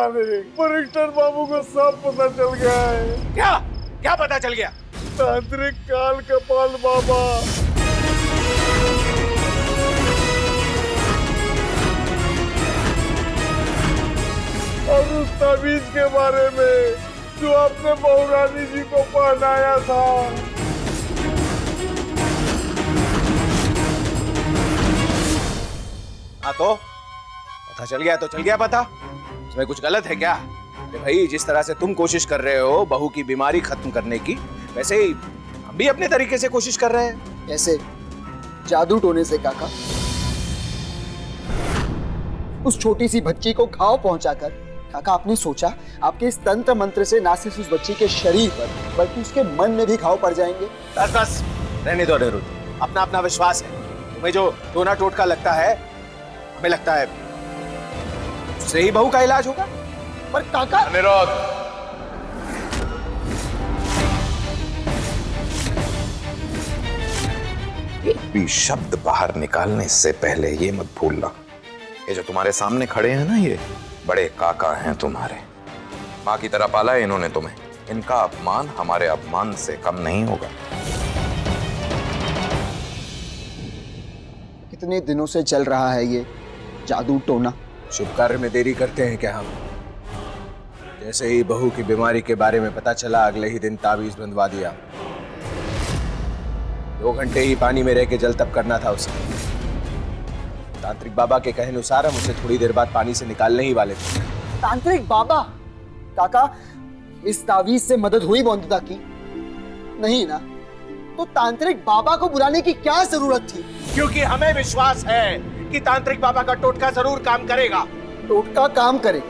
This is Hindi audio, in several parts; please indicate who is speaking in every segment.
Speaker 1: नहीं, परिक्टर बाबू को सब पता चल गया है।
Speaker 2: क्या क्या पता चल गया?
Speaker 1: तांत्रिक काल कपाल बाबा और उस ताबीज के बारे में जो आपने बहुरानी जी को पहनाया था।
Speaker 2: हाँ तो पता चल गया तो चल गया पता। इसमें कुछ गलत है क्या? अरे भाई, जिस तरह से तुम कोशिश कर रहे हो बहू की बीमारी खत्म करने की, वैसे ही हम भी अपने तरीके से कोशिश कर रहे हैं।
Speaker 3: कैसे? जादू टोने से काका। उस छोटी सी बच्ची को घाव पहुंचाकर काका आपने सोचा आपके इस तंत्र मंत्र से ना सिर्फ उस बच्ची के शरीर पर बल्कि उसके मन में भी घाव पड़ जाएंगे।
Speaker 2: बस बस रहने दो अनिरुद्ध, अपना अपना विश्वास है। तुम्हें जो टोना टोटका लगता है, हमें लगता है उससे ही बहू का इलाज होगा।
Speaker 3: पर काका
Speaker 1: अनिरुद्ध,
Speaker 4: एक भी शब्द बाहर निकालने से पहले ये मत भूलना, ये जो तुम्हारे सामने खड़े हैं ना, ये बड़े काका हैं तुम्हारे। माँ की तरह पाला है इन्होंने तुम्हें। इनका अपमान हमारे अपमान से कम नहीं होगा।
Speaker 3: कितने दिनों से चल रहा है ये जादू टोना?
Speaker 2: शुभ कार्य में देरी करते हैं क्या हम? जैसे ही बहू की बीमारी के बारे में पता चला, अगले ही दिन ताबीज बंधवा दिया। 2 घंटे ही पानी में रह के जल तप करना था उसे। तांत्रिक बाबा के कहे अनुसार हम उसे थोड़ी देर बाद पानी से निकालने ही वाले थे।
Speaker 3: तांत्रिक बाबा? काका, इस तावीज से मदद हुई बंधुता की? नहीं ना? तो तांत्रिक बाबा को बुलाने की क्या जरूरत थी?
Speaker 2: क्योंकि हमें विश्वास है कि तांत्रिक बाबा का टोटका जरूर काम करेगा।
Speaker 3: टोटका काम करे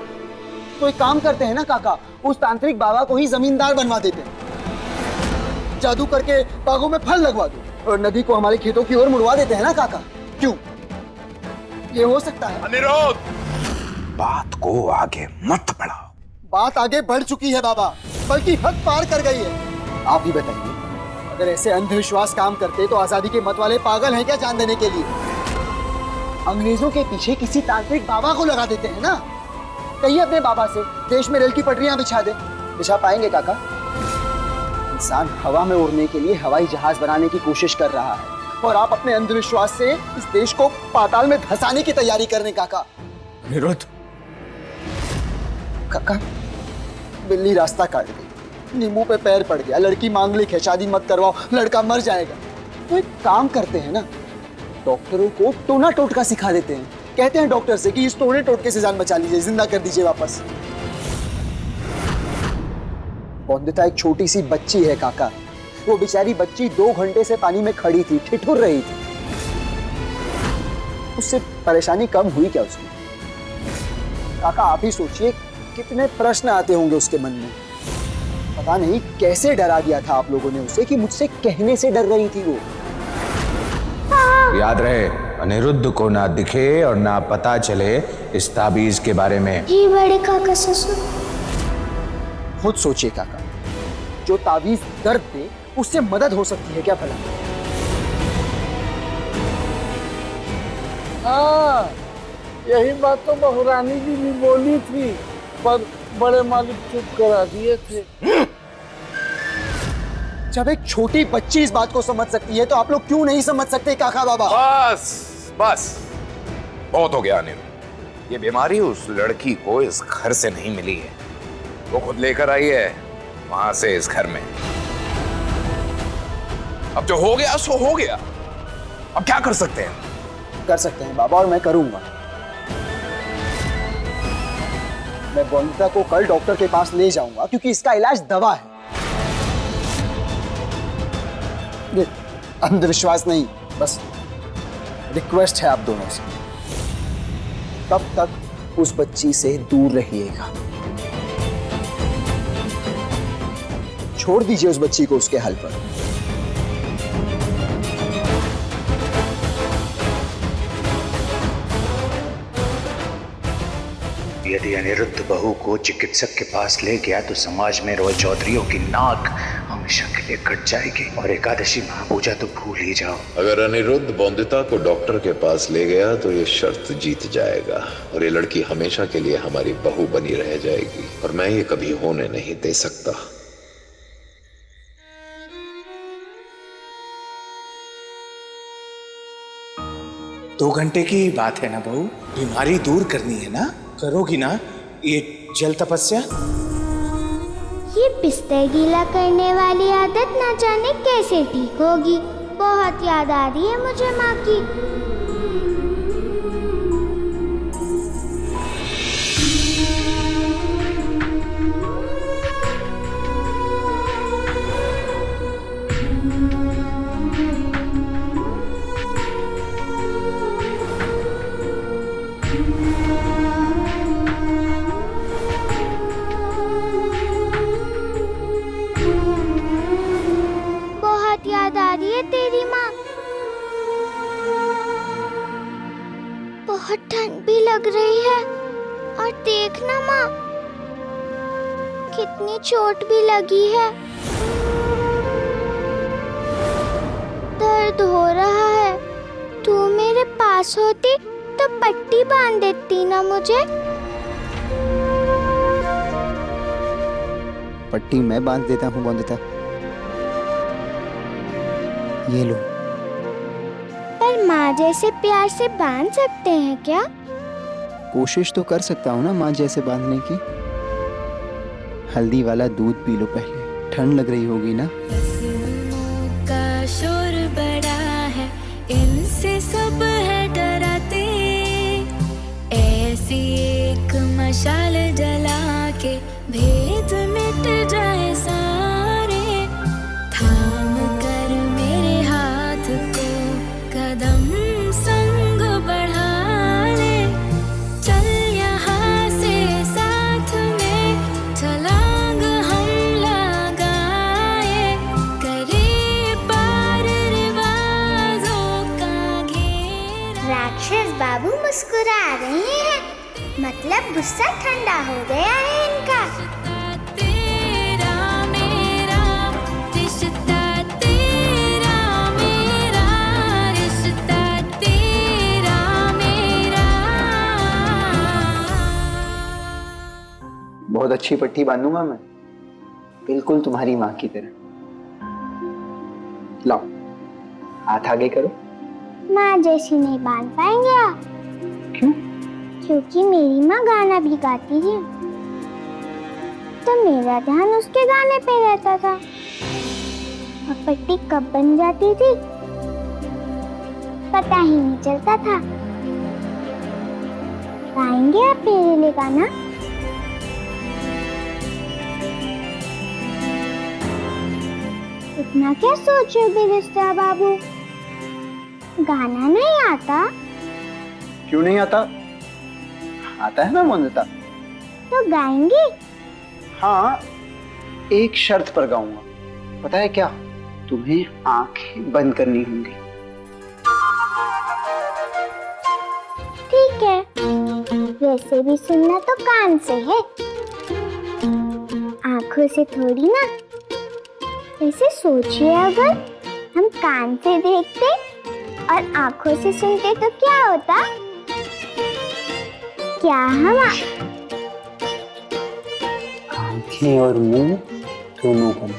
Speaker 3: तो एक काम करते हैं ना काका, उस तांत्रिक बाबा को ही जमींदार बनवा देते हैं। जादू करके बागों में फल लगवा दो और नदी को हमारे खेतों की ओर मुड़वा देते हैं ना काका? क्यों? ये हो सकता है?
Speaker 2: अनिरुद्ध,
Speaker 4: बात को आगे मत बढ़ाओ।
Speaker 3: बात आगे बढ़ चुकी है बाबा, बल्कि हद पार कर गई है। आप ही बताइए, अगर ऐसे अंधविश्वास काम करते तो आजादी के मत वाले पागल हैं क्या जान देने के लिए? अंग्रेजों के पीछे किसी तांत्रिक बाबा को लगा देते हैं ना। कहिए अपने बाबा से देश में रेल की पटरियां बिछा दे। बिछा पाएंगे काका? इंसान हवा में उड़ने के लिए हवाई जहाज बनाने की कोशिश कर रहा है और आप अपने अंधविश्वास से इस देश को पाताल में धंसाने की तैयारी कर रहे हैं काका।
Speaker 2: अनिरुद्ध,
Speaker 3: काका, बिल्ली रास्ता काट गई, नींबू पे पैर पड़ गया, लड़की मांगलिक है, शादी मत करवाओ, लड़का मर जाएगा। तो एक काम करते हैं ना, डॉक्टरों को टोना टोटका सिखा देते हैं। कहते हैं डॉक्टर से कि इस टोने टोटके से जान बचा लीजिए, जिंदा कर दीजिए वापस। बंदिता एक छोटी सी बच्ची है काका। वो बेचारी बच्ची 2 घंटे से पानी में खड़ी थी, ठिठुर रही थी। उससे परेशानी कम हुई क्या उसकी? काका आप ही सोचिए, कितने प्रश्न आते होंगे उसके मन में। पता नहीं कैसे डरा दिया था आप लोगों ने उसे कि मुझसे कहने से डर रही थी वो।
Speaker 2: याद रहे, अनिरुद्ध को ना दिखे और ना पता चले इस ताबीज के बारे में।
Speaker 5: जी बड़े काका ससुर।
Speaker 3: खुद सोचिए काका, जो ताबीज दर्द दे उससे मदद हो सकती है क्या भला?
Speaker 1: हाँ, यही बात तो बहुरानी जी ने बोली थी, पर बड़े मालिक चुप करा दिए थे।
Speaker 3: जब एक छोटी बच्ची इस बात को समझ सकती है तो आप लोग क्यों नहीं समझ सकते काका बाबा?
Speaker 4: बस बस, बहुत हो गया अनिरुद्ध। ये बीमारी उस लड़की को इस घर से नहीं मिली है, वो खुद लेकर आई है वहां से इस घर में। अब जो हो गया सो हो गया, अब क्या कर सकते हैं?
Speaker 3: कर सकते हैं बाबा, और मैं करूंगा। मैं बंदिता को कल डॉक्टर के पास ले जाऊंगा क्योंकि इसका इलाज दवा है। ये अंधविश्वास नहीं, बस रिक्वेस्ट है आप दोनों से। तब तक उस बच्ची से दूर रहिएगा। छोड़ दीजिए उस बच्ची को उसके हल पर।
Speaker 6: यदि अनिरुद्ध बहू को चिकित्सक के पास ले गया तो समाज में रॉय चौधरियों की नाक हम
Speaker 2: हमेशा के लिए कट जाएगी और एकादशी महापूजा तो भूल ही जाओ।
Speaker 5: अगर अनिरुद्ध बोंदिता को डॉक्टर के पास ले गया तो ये शर्त जीत जाएगा और ये लड़की हमेशा के लिए हमारी बहू बनी रह जाएगी और मैं ये कभी होने नहीं दे सकता।
Speaker 2: दो घंटे की बात है ना बहू, बीमारी दूर करनी है ना, करोगी ना ये जल तपस्या?
Speaker 6: ये बिस्तर गीला करने वाली आदत ना जाने कैसे ठीक होगी। बहुत याद आ रही है मुझे माँ की। याद आ रही है तेरी माँ। बहुत ठंड भी लग रही है और देखना माँ कितनी चोट भी लगी है। दर्द हो रहा है। तू मेरे पास होती तो पट्टी बांध देती ना मुझे।
Speaker 3: पट्टी मैं बांध देता हूँ बोंदिता। ये लो।
Speaker 6: पर माँ जैसे प्यार से बांध सकते हैं क्या?
Speaker 3: कोशिश तो कर सकता हूँ ना माँ जैसे बांधने की। हल्दी वाला दूध पी लो पहले, ठंड लग रही होगी ना।
Speaker 7: का शोर बड़ा है, इनसे सब है डराते। ऐसी एक मशाल जला के भेद मिट जाए सारे। थाम कर मेरे हाथ को कदम संग बढ़ा ले। चल यहाँ से साथ में छलांग हम लगाए। करे पार रिवाजों का घेरा।
Speaker 6: राक्षस बाबू मुस्कुरा रहे हैं, मतलब गुस्सा ठंडा हो गया है इनका।
Speaker 7: तेरा मेरा रिश्ता, तेरा मेरा रिश्ता, तेरा मेरा।
Speaker 3: बहुत अच्छी पट्टी बांधूंगा मैं, बिल्कुल तुम्हारी माँ की तरह। लाओ हाथ आगे करो।
Speaker 6: माँ जैसी नहीं बांध पाएंगे आप।
Speaker 3: क्यों?
Speaker 6: क्योंकि मेरी माँ गाना भी गाती है, तो मेरा ध्यान उसके गाने पे रहता था और पट्टी कब बन जाती थी पता ही नहीं चलता था। गाएंगे आप मेरे लिए गाना? इतना क्या सोच रहे हो बिरस्ता बाबू? गाना नहीं आता?
Speaker 3: क्यों नहीं आता? आता है ना बोंदिता।
Speaker 6: तो गाएंगे?
Speaker 3: हाँ, एक शर्त पर गाऊंगा। पता है क्या? तुम्हें आंखें बंद करनी होंगी।
Speaker 6: ठीक है, वैसे भी सुनना तो कान से है, आंखों से थोड़ी ना। वैसे सोचिए अगर हम कान से देखते और आंखों से सुनते तो क्या होता? क्या हम
Speaker 3: आंखें और मुंह दोनों बंद।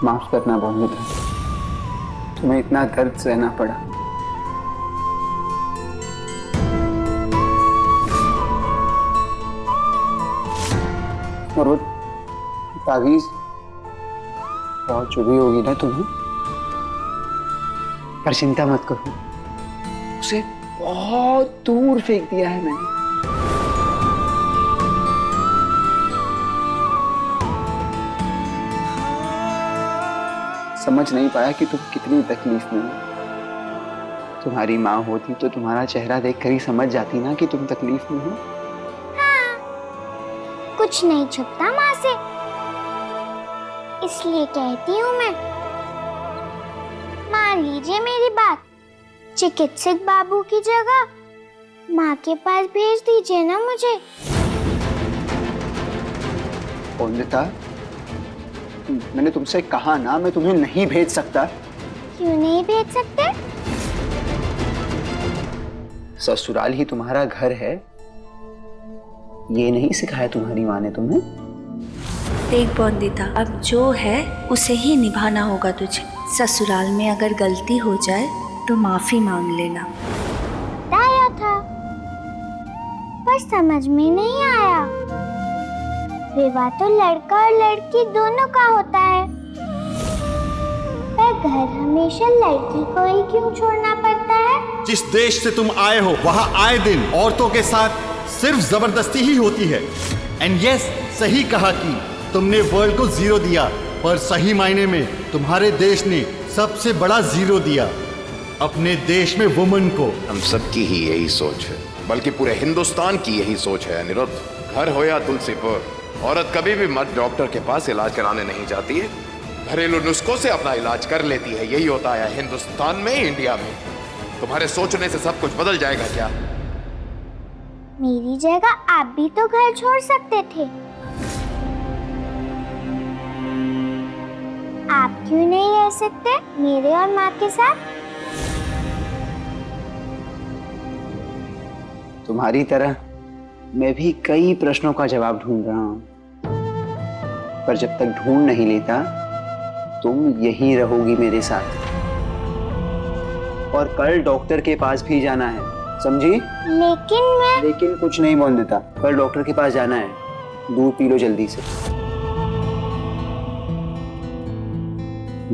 Speaker 3: माफ करना बोंदिता, तुम्हें इतना दर्द सहना पड़ा। और वो तावीज बहुत चुभी होगी ना तुम्हें, पर चिंता मत करो, उसे बहुत दूर फेंक दिया है मैंने। समझ नहीं पाया कि तुम कितनी तकलीफ में हो। तुम्हारी माँ होती तो तुम्हारा चेहरा देखकर ही समझ जाती ना कि तुम तकलीफ में हो।
Speaker 6: हाँ, कुछ नहीं छुपता माँ से, इसलिए कहती हूँ मैं। मान लीजिए मेरी बात, चिकित्सक बाबू की जगह माँ के पास भेज दीजिए ना मुझे।
Speaker 3: बोंदिता, मैंने तुमसे कहा ना, मैं तुम्हें नहीं भेज सकता।
Speaker 6: क्यों नहीं भेज सकते?
Speaker 3: ससुराल ही तुम्हारा घर है, ये नहीं सिखाया तुम्हारी माँ ने तुम्हें?
Speaker 8: देख बोंदिता, अब जो है उसे ही निभाना होगा तुझे। ससुराल में अगर गलती हो जाए तो माफी मांग लेना।
Speaker 6: बताया था, पर समझ में नहीं आया। विवाह तो लड़का और लड़की दोनों का होता है, पर घर हमेशा लड़की को ही क्यों छोड़ना पड़ता है?
Speaker 9: जिस देश से तुम आए हो वहां आए दिन औरतों के साथ सिर्फ जबरदस्ती ही होती है। एंड यस, सही कहा कि तुमने वर्ल्ड को जीरो दिया, पर सही मायने में तुम्हारे देश ने सबसे बड़ा जीरो दिया, अपने देश में वुमन को।
Speaker 5: हम सबकी ही यही सोच है, बल्कि पूरे हिंदुस्तान की यही सोच है अनिरुद्ध। घर हो या तुलसीपुर, औरत कभी भी मर्द डॉक्टर के पास इलाज कराने नहीं जाती है, घरेलू नुस्खों से अपना इलाज कर लेती है। यही होता है हिंदुस्तान में, इंडिया में। तुम्हारे सोचने से सब कुछ बदल जाएगा क्या?
Speaker 6: मेरी जगह आप भी तो घर छोड़ सकते थे। आप क्यों नहीं रह सकते मेरे और माँ के साथ?
Speaker 3: तुम्हारी तरह मैं भी कई प्रश्नों का जवाब ढूंढ रहा हूं, पर जब तक ढूंढ नहीं लेता तुम यहीं रहोगी मेरे साथ। और कल डॉक्टर के पास भी जाना है, समझी?
Speaker 6: लेकिन
Speaker 3: कुछ नहीं बोंदिता, कल डॉक्टर के पास जाना है। दूध पी लो जल्दी से।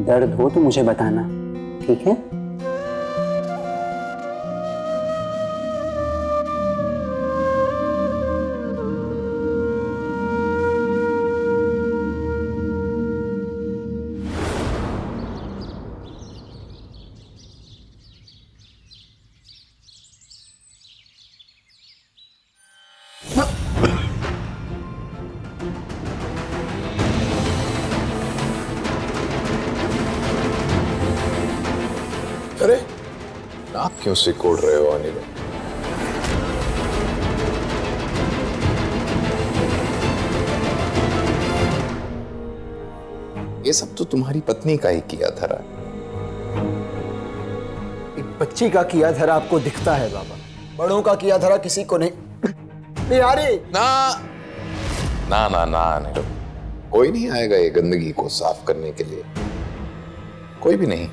Speaker 3: दर्द हो तो मुझे बताना, ठीक है?
Speaker 4: अरे आप क्यों सिकोड़ रहे हो अनिरुद्ध? ये सब तो तुम्हारी पत्नी का ही किया धरा।
Speaker 3: एक बच्ची का किया धरा आपको दिखता है बाबा, बड़ों का किया धरा किसी को नहीं। यारे
Speaker 4: ना ना ना ना अनिरुद्ध, कोई नहीं आएगा ये गंदगी को साफ करने के लिए, कोई भी नहीं।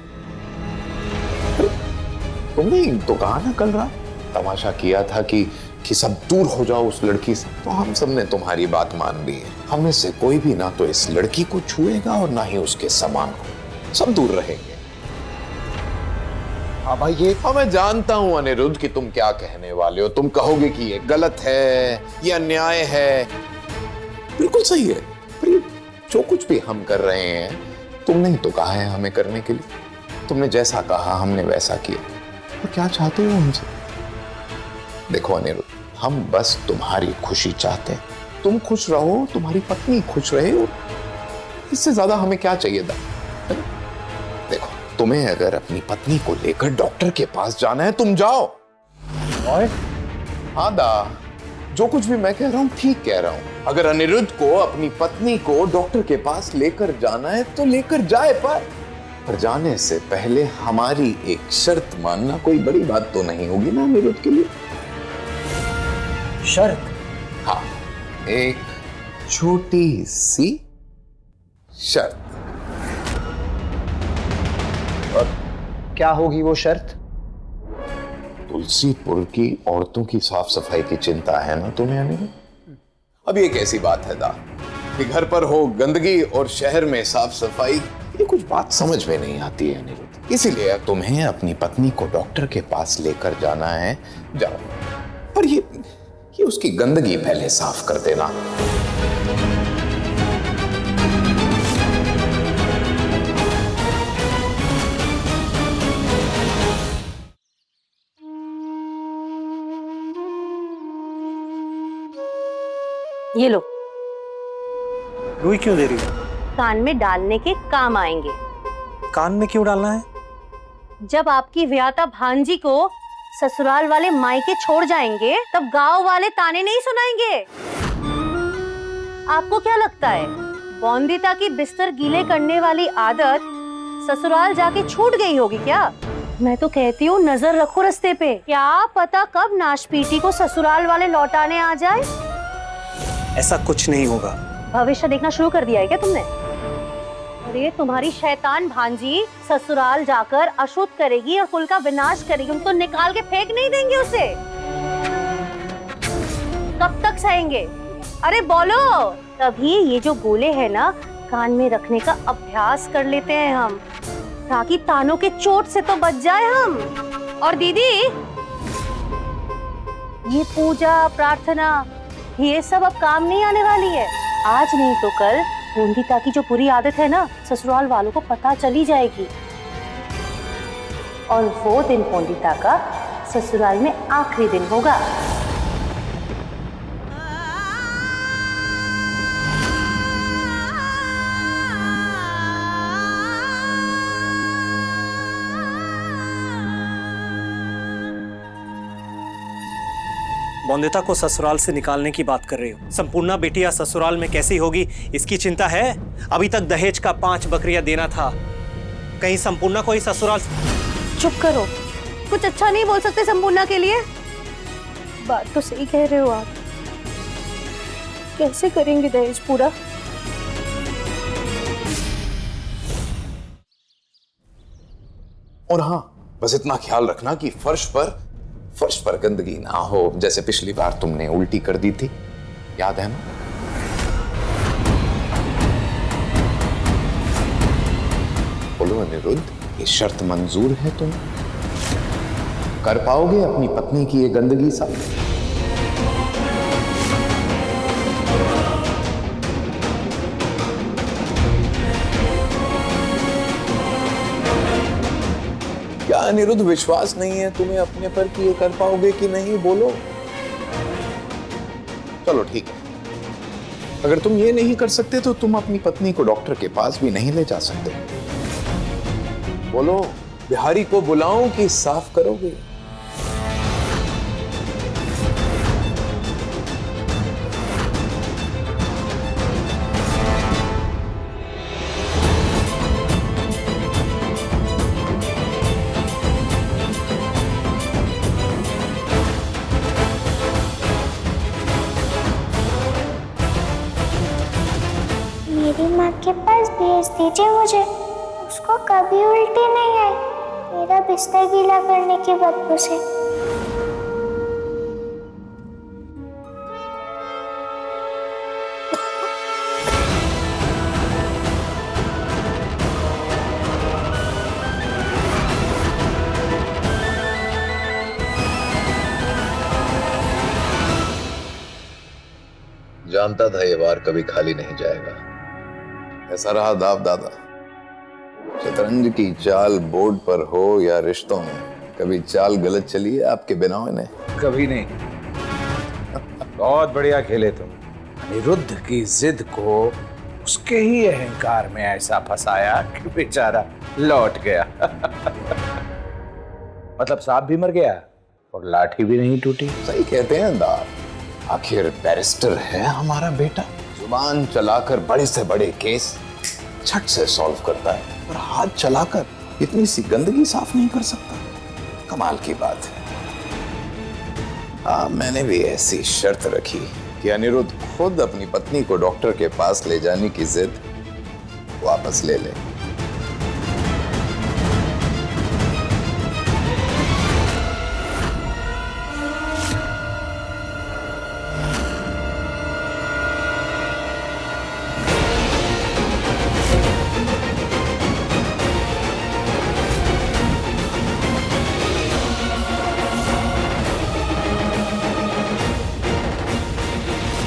Speaker 4: तुमने तो कहा ना कल रात तमाशा किया था कि सब दूर हो जाओ उस लड़की से, तो हम सब ने तुम्हारी बात मान ली है। हम में से कोई भी ना तो इस लड़की को छुएगा और ना ही उसके सामान को, सब दूर रहेंगे।
Speaker 3: हाँ भाई, ये
Speaker 4: मैं जानता हूं अनिरुद्ध कि तुम क्या कहने वाले हो। तुम कहोगे कि ये गलत है, ये अन्याय है। बिल्कुल सही है, पर जो कुछ भी हम कर रहे हैं तुमने ही तो कहा है हमें करने के लिए। तुमने जैसा कहा हमने वैसा किया। और क्या चाहते हो हमसे? देखो अनिरुद्ध, हम बस तुम्हारी खुशी चाहते हैं। तुम खुश रहो, तुम्हारी पत्नी खुश रहे, और इससे ज्यादा हमें क्या चाहिए था? देखो, तुम्हें अगर अपनी पत्नी को लेकर डॉक्टर के पास जाना है, तुम जाओ। और हाँ दा, जो कुछ भी मैं कह रहा हूं ठीक कह रहा हूं। अगर अनिरुद्ध को अपनी पत्नी को डॉक्टर के पास लेकर जाना है तो लेकर जाए, पर जाने से पहले हमारी एक शर्त मानना कोई बड़ी बात तो नहीं होगी ना अनिरुद्ध के लिए?
Speaker 3: शर्त?
Speaker 4: हाँ, एक छोटी सी शर्त।
Speaker 3: क्या होगी वो शर्त?
Speaker 5: तुलसीपुर की औरतों की साफ सफाई की चिंता है ना तुम्हें अनिरुद्ध? अब ये कैसी बात है दा कि घर पर हो गंदगी और शहर में साफ सफाई? ये कुछ बात समझ में नहीं आती है अनिरुद्ध। इसीलिए तुम्हें अपनी पत्नी को डॉक्टर के पास लेकर जाना है, जाओ। पर ये उसकी गंदगी पहले साफ कर देना।
Speaker 10: ये लो,
Speaker 11: रुई क्यों दे रही हो?
Speaker 10: कान में डालने के काम आएंगे।
Speaker 11: कान में क्यों डालना है?
Speaker 10: जब आपकी व्याता भांजी को ससुराल वाले मायके छोड़ जाएंगे तब गांव वाले ताने नहीं सुनाएंगे। आपको क्या लगता है बौंदिता की बिस्तर गीले करने वाली आदत ससुराल जाके छूट गई होगी क्या? मैं तो कहती हूँ नजर रखो रास्ते पे, क्या पता कब नाशपीटी को ससुराल वाले लौटाने आ जाए।
Speaker 11: ऐसा कुछ नहीं होगा।
Speaker 10: भविष्य देखना शुरू कर दिया है क्या तुमने? अरे तुम्हारी शैतान भांजी ससुराल जाकर अशुद्ध करेगी और कुल का विनाश करेगी। उनको निकाल के फेंक नहीं देंगे उसे। कब तक सहेंगे? अरे बोलो। तभी ये जो गोले हैं ना कान में रखने का अभ्यास कर लेते हैं हम, ताकि तानों के चोट से तो बच जाए हम। और दीदी ये पूजा प्रार्थना ये सब अब काम नहीं आने वाली है। आज नहीं तो कल बौंदिता की जो बुरी आदत है ना ससुराल वालों को पता चली जाएगी और वो दिन बौंदिता का ससुराल में आखिरी दिन होगा।
Speaker 11: बौंदिता को ससुराल से निकालने की बात कर रही हो। संपूर्णा बेटिया ससुराल में कैसी होगी इसकी चिंता है? अभी तक दहेज का 5 बकरियां देना था। कहीं संपूर्णा को ही ससुराल।
Speaker 10: चुप करो, कुछ अच्छा नहीं बोल सकते संपूर्णा के लिए? बात तो सही कह रहे हो आप। कैसे करेंगे दहेज पूरा?
Speaker 5: और हाँ, बस इतना ख्याल रखना कि फर्श पर गंदगी ना हो, जैसे पिछली बार तुमने उल्टी कर दी थी, याद है ना? बोलो अनिरुद्ध, ये शर्त मंजूर है? तुम कर पाओगे अपनी पत्नी की ये गंदगी साफ? क्या अनिरुद्ध विश्वास नहीं है तुम्हें अपने पर कि ये कर पाओगे कि नहीं? बोलो। चलो ठीक है, अगर तुम ये नहीं कर सकते तो तुम अपनी पत्नी को डॉक्टर के पास भी नहीं ले जा सकते। बोलो, बिहारी को बुलाऊं कि साफ करोगे?
Speaker 6: मेरी माँ के पास भेज दीजिए मुझे, उसको कभी उल्टी नहीं आई मेरा बिस्तर गीला करने की बदबू से।
Speaker 5: जानता था ये वार कभी खाली नहीं जाएगा। ऐसा रहा दाव दादा, शतरंज की चाल बोर्ड पर हो या रिश्तों में, कभी चाल गलत चली है आपके बिना ने?
Speaker 2: कभी नहीं। बहुत बढ़िया खेले तुम। अनिरुद्ध की जिद को उसके ही अहंकार में ऐसा फंसाया कि बेचारा लौट गया। मतलब सांप भी मर गया और लाठी भी नहीं टूटी।
Speaker 5: सही कहते हैं दाव, आखिर बैरिस्टर है हमारा बेटा, जुबान चलाकर बड़े से बड़े केस झट से सॉल्व करता है, और हाथ चलाकर इतनी सी गंदगी साफ नहीं कर सकता। कमाल की बात है। मैंने भी ऐसी शर्त रखी कि अनिरुद्ध खुद अपनी पत्नी को डॉक्टर के पास ले जाने की जिद वापस ले ले।